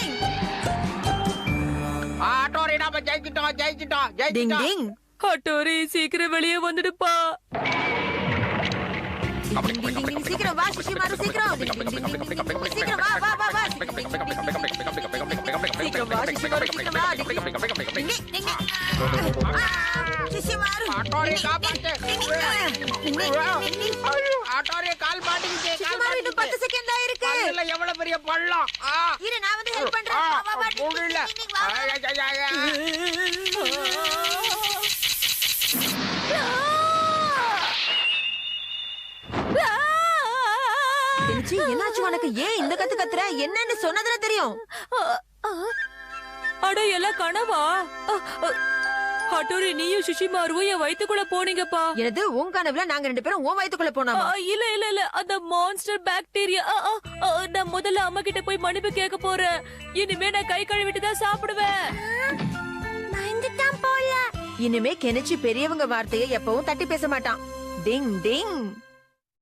டிங் ஆட்டோரி நாம ஜெயிச்சிட்டோம் டிங் டிங் ஹட்டோரி சீக்கிரம் வெளியே வந்துடுப்பா. டிங் டிங் டிங் டிங் சீக்கிரம் வா சிஷிமாரு சீக்கிரம் டிங் டிங் டிங் டிங் டிங் டிங் சீக்கிரம் வா வா வா வா சீக்கிரம் வா சிஷிமாரு சீக்கிரம் வா டிங் டிங் டிங் டிங் சிஷிமாரு ஆட்டோரி காப்பாத்து. ஆட்டோரி கால் மாட்டிக்கிச்சு. சிஷிமாரு இன்னும் 10 செகண்ட் தான் இருக்கு. அதுல எவ்வளவு பெரிய பள்ளம். இரு நான் வந்து ஹெல்ப் பண்றேன். வா வா வா முடியல. கெனிச்சி என்னாச்சு உனக்கு? ஏன் இந்த கத்து கத்துற? என்னன்னு சொன்னதுல தெரியும். அட எல்லாம் கனவா? ஹட்டோரி நீயும் சுஷிமாருவும் என் வயித்துக்குள்ள போனீங்கப்பா. எனது உன் கனவுல நாங்க 2 பேரும் உன் வயித்துக்குள்ள போனோமா? இல்ல இல்ல இல்ல அந்த மான்ஸ்டர் பாக்டீரியா. நான் முதல்ல அம்மா கிட்ட போய் மன்னிப்பு கேட்க போறேன். இனிமே நான் கை கழுவிட்டு தான் சாப்பிடுவேன். இனிமே கெனிச்சி பெரியவங்க வார்த்தையை எப்பவும் தட்டி பேச மாட்டான். டிங் டிங்